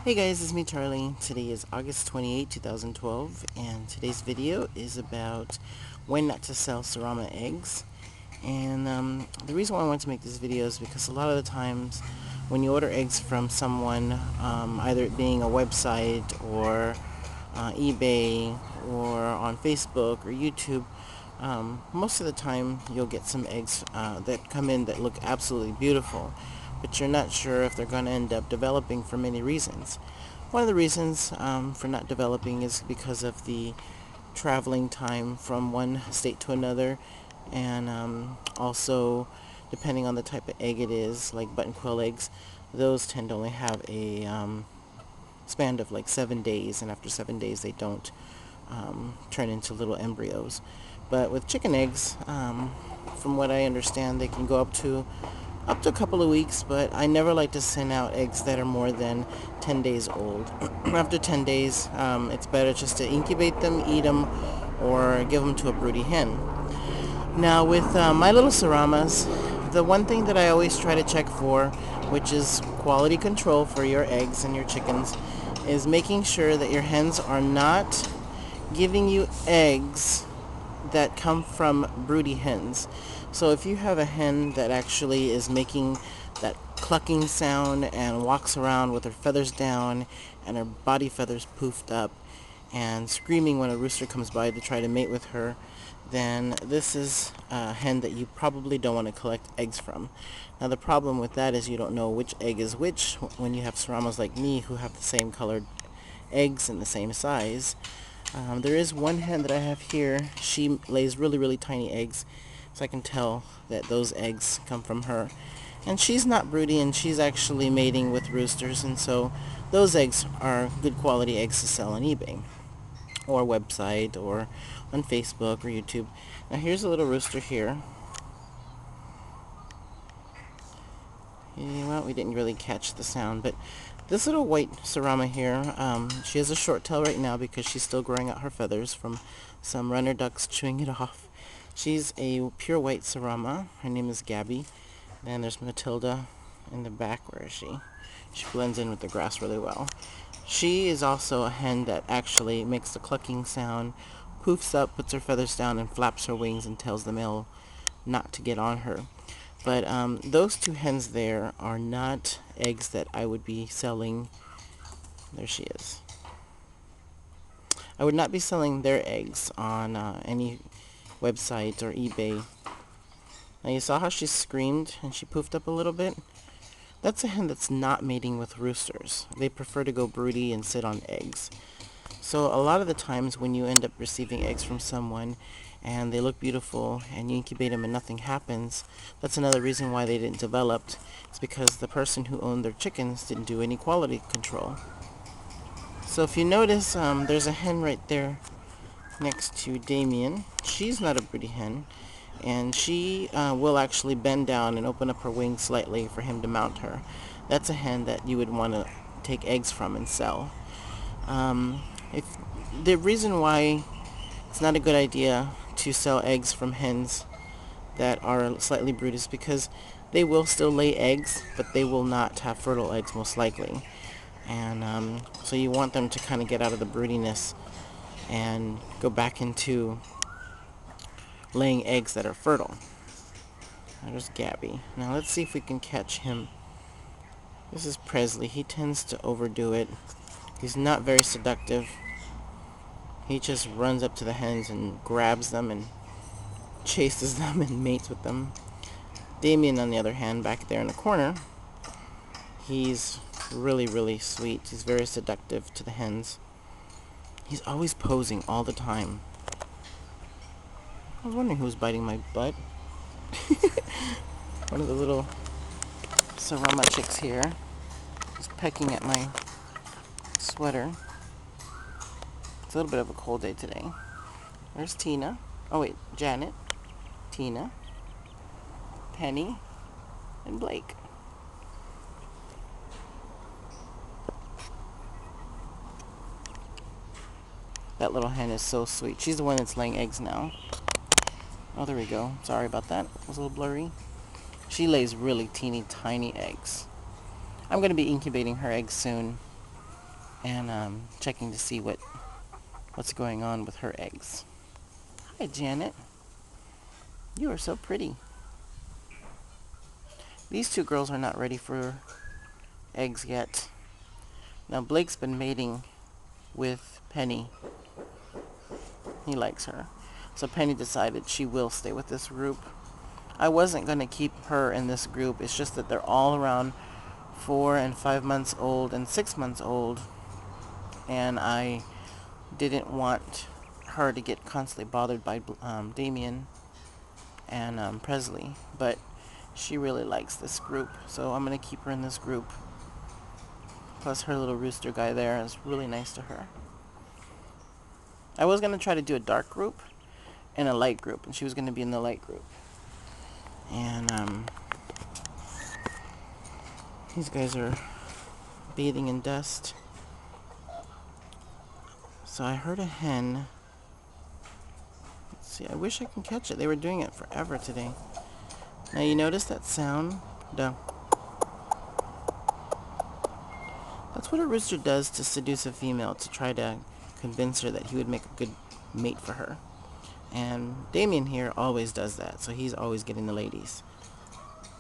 Hey guys, it's me Charlie. Today is August 28, 2012, and today's video is about when not to sell Serama eggs. And the reason why I wanted to make this video is because a lot of the times when you order eggs from someone, either it being a website or eBay or on Facebook or YouTube, most of the time you'll get some eggs that come in that look absolutely beautiful, but you're not sure if they're going to end up developing for many reasons. One of the reasons for not developing is because of the traveling time from one state to another, and also depending on the type of egg it is, like button quail eggs, those tend to only have a span of like 7 days, and after 7 days they don't turn into little embryos. But with chicken eggs, from what I understand, they can go up to a couple of weeks, but I never like to send out eggs that are more than 10 days old. After 10 days, it's better just to incubate them, eat them, or give them to a broody hen. Now with my little Seramas, the one thing that I always try to check for, which is quality control for your eggs and your chickens, is making sure that your hens are not giving you eggs that come from broody hens. So if you have a hen that actually is making that clucking sound and walks around with her feathers down and her body feathers poofed up and screaming when a rooster comes by to try to mate with her, then this is a hen that you probably don't want to collect eggs from. Now the problem with that is you don't know which egg is which when you have Seramas like me who have the same colored eggs and the same size. There is one hen that I have here. She lays really, really tiny eggs, so I can tell that those eggs come from her. And she's not broody, and she's actually mating with roosters, and so those eggs are good quality eggs to sell on eBay or website or on Facebook or YouTube. Now here's a little rooster here. Well, we didn't really catch the sound, but this little white Serama here, she has a short tail right now because she's still growing out her feathers from some runner ducks chewing it off. She's a pure white Serama. Her name is Gabby. Then there's Matilda in the back. Where is she? She blends in with the grass really well. She is also a hen that actually makes the clucking sound, poofs up, puts her feathers down, and flaps her wings and tells the male not to get on her. But those two hens there are not eggs that I would be selling. There she is. I would not be selling their eggs on any website or eBay. Now you saw how she screamed and she poofed up a little bit? That's a hen that's not mating with roosters. They prefer to go broody and sit on eggs. So a lot of the times when you end up receiving eggs from someone and they look beautiful and you incubate them and nothing happens, that's another reason why they didn't develop. It's because the person who owned their chickens didn't do any quality control. So if you notice, there's a hen right there next to Damien. She's not a broody hen, and she will actually bend down and open up her wings slightly for him to mount her. That's a hen that you would want to take eggs from and sell. If the reason why it's not a good idea to sell eggs from hens that are slightly brood is because they will still lay eggs, but they will not have fertile eggs most likely. And so you want them to kind of get out of the broodiness and go back into laying eggs that are fertile. There's Gabby. Now let's see if we can catch him. This is Presley. He tends to overdo it. He's not very seductive. He just runs up to the hens and grabs them and chases them and mates with them. Damien, on the other hand, back there in the corner, he's really, really sweet. He's very seductive to the hens. He's always posing all the time. I was wondering who was biting my butt. One of the little Serama chicks here is pecking at my sweater. It's a little bit of a cold day today. There's Tina. Oh wait, Janet, Tina, Penny, and Blake. That little hen is so sweet. She's the one that's laying eggs now. Oh, there we go. Sorry about that. It was a little blurry. She lays really teeny tiny eggs. I'm going to be incubating her eggs soon. and checking to see what's going on with her eggs. Hi, Janet. You are so pretty. These two girls are not ready for eggs yet. Now, Blake's been mating with Penny. He likes her. So Penny decided she will stay with this group. I wasn't going to keep her in this group. It's just that they're all around 4 and 5 months old and 6 months old. And I didn't want her to get constantly bothered by Damien and Presley. But she really likes this group. So I'm going to keep her in this group. Plus her little rooster guy there is really nice to her. I was going to try to do a dark group and a light group. And she was going to be in the light group. And these guys are bathing in dust. So I heard a hen. Let's see, I wish I can catch it. They were doing it forever today. Now you notice that sound? Duh. That's what a rooster does to seduce a female, to try to convince her that he would make a good mate for her. And Damien here always does that, so he's always getting the ladies.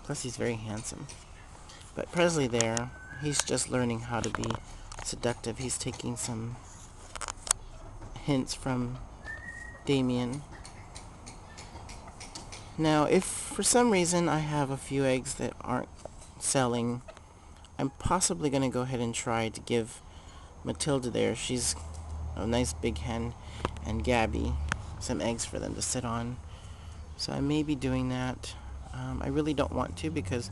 Plus he's very handsome. But Presley there, he's just learning how to be seductive. He's taking some hints from Damien. Now, if for some reason I have a few eggs that aren't selling, I'm possibly going to go ahead and try to give Matilda there, she's a nice big hen, and Gabby some eggs for them to sit on. So I may be doing that. I really don't want to, because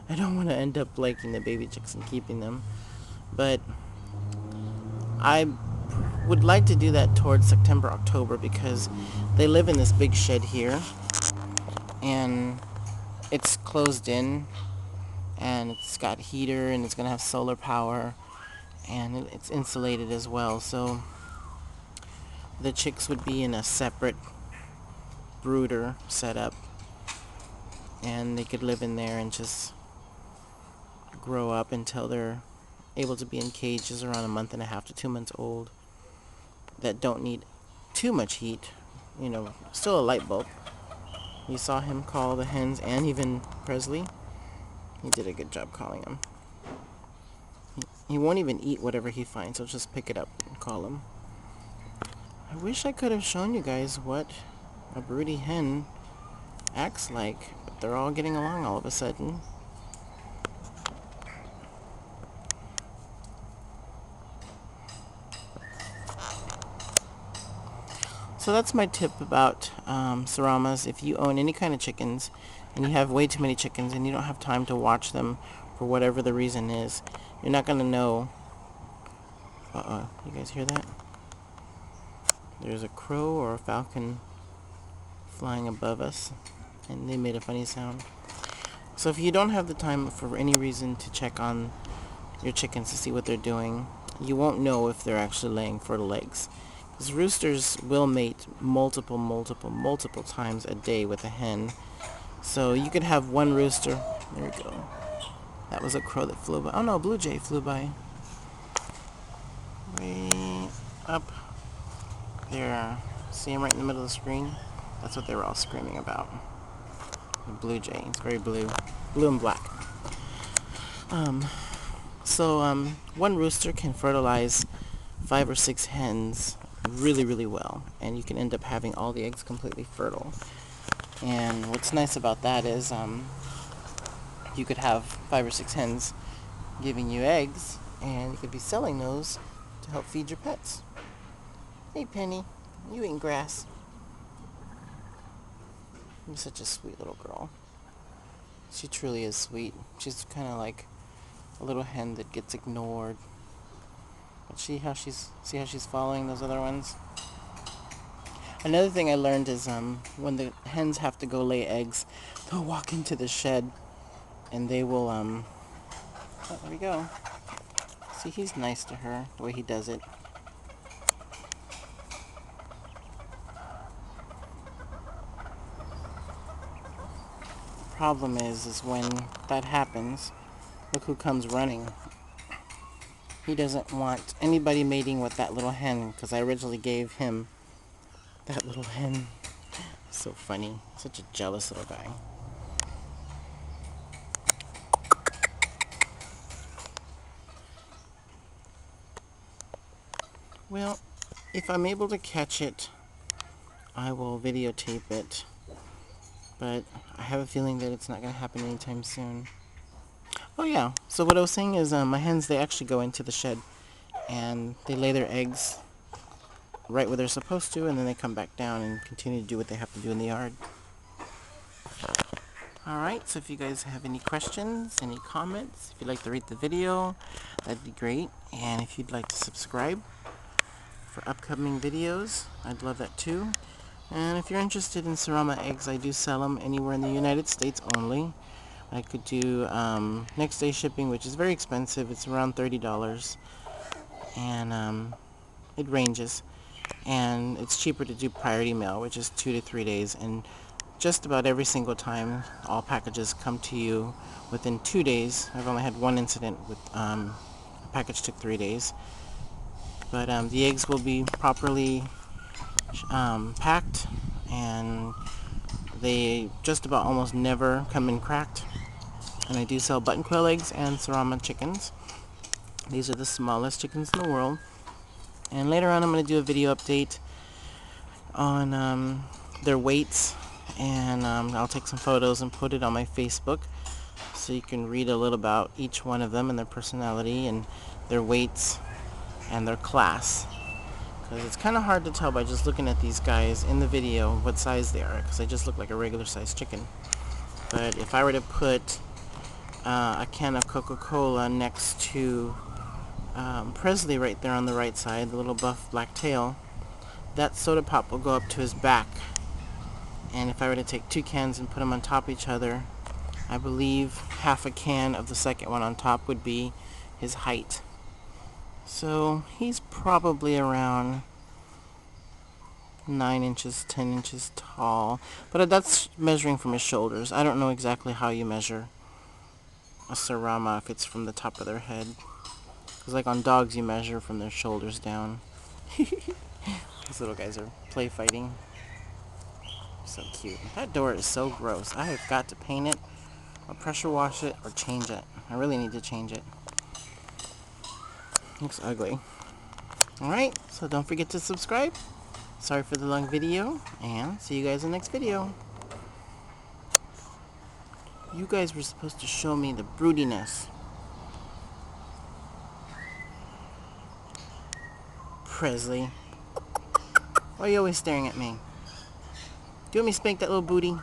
I don't want to end up liking the baby chicks and keeping them. But I would like to do that towards September, October, because they live in this big shed here, and it's closed in, and it's got heater, and it's going to have solar power, and it's insulated as well. So the chicks would be in a separate brooder setup, and they could live in there and just grow up until they're able to be in cages around a month and a half to 2 months old, that don't need too much heat. You know, still a light bulb. You saw him call the hens, and even Presley. He did a good job calling them. He won't even eat whatever he finds. He'll just pick it up and call them. I wish I could have shown you guys what a broody hen acts like, but they're all getting along all of a sudden. So that's my tip about Seramas. If you own any kind of chickens and you have way too many chickens and you don't have time to watch them for whatever the reason is, you're not going to know. You guys hear that? There's a crow or a falcon flying above us, and they made a funny sound. So if you don't have the time for any reason to check on your chickens to see what they're doing, you won't know if they're actually laying fertile eggs. Because roosters will mate multiple times a day with a hen. So you could have one rooster. There we go. That was a crow that flew by. Oh no, a blue jay flew by. Way up there. See him right in the middle of the screen? That's what they were all screaming about. The blue jay. It's very blue. Blue and black. One rooster can fertilize 5 or 6 hens really well, and you can end up having all the eggs completely fertile. And what's nice about that is you could have 5 or 6 hens giving you eggs, and you could be selling those to help feed your pets. Hey Penny, you eating grass? You're such a sweet little girl. She truly is sweet. She's kind of like a little hen that gets ignored. But see how she's following those other ones? Another thing I learned is when the hens have to go lay eggs, they'll walk into the shed and they will oh, there we go. See, he's nice to her the way he does it. Problem is when that happens, look who comes running. He doesn't want anybody mating with that little hen because I originally gave him that little hen. So funny. Such a jealous little guy. Well, if I'm able to catch it, I will videotape it. But I have a feeling that it's not going to happen anytime soon. Oh yeah, so what I was saying is my hens, they actually go into the shed and they lay their eggs right where they're supposed to, and then they come back down and continue to do what they have to do in the yard. Alright, so if you guys have any questions, any comments, if you'd like to rate the video, that'd be great. And if you'd like to subscribe for upcoming videos, I'd love that too. And if you're interested in Serama eggs, I do sell them anywhere in the United States only. I could do next day shipping, which is very expensive. It's around $30. And it ranges. And it's cheaper to do priority mail, which is 2 to 3 days. And just about every single time, all packages come to you within 2 days. I've only had one incident with a package took 3 days. But the eggs will be properly packed, and they just about almost never come in cracked. And I do sell button quail eggs and Serama chickens. These are the smallest chickens in the world. And later on I'm going to do a video update on their weights, and I'll take some photos and put it on my Facebook so you can read a little about each one of them and their personality and their weights and their class. Because it's kind of hard to tell by just looking at these guys in the video what size they are, because they just look like a regular sized chicken. But if I were to put a can of Coca-Cola next to Presley right there on the right side, the little buff black tail, that soda pop will go up to his back. And if I were to take 2 cans and put them on top of each other, I believe half a can of the second one on top would be his height. So he's probably around 9 inches, 10 inches tall. But that's measuring from his shoulders. I don't know exactly how you measure a Serama if it's from the top of their head. Because like on dogs, you measure from their shoulders down. These little guys are play fighting. So cute. That door is so gross. I have got to paint it, or pressure wash it, or change it. I really need to change it. Looks ugly. Alright, so don't forget to subscribe. Sorry for the long video, and see you guys in the next video. You guys were supposed to show me the broodiness. Presley. Why are you always staring at me? Do you want me to spank that little booty?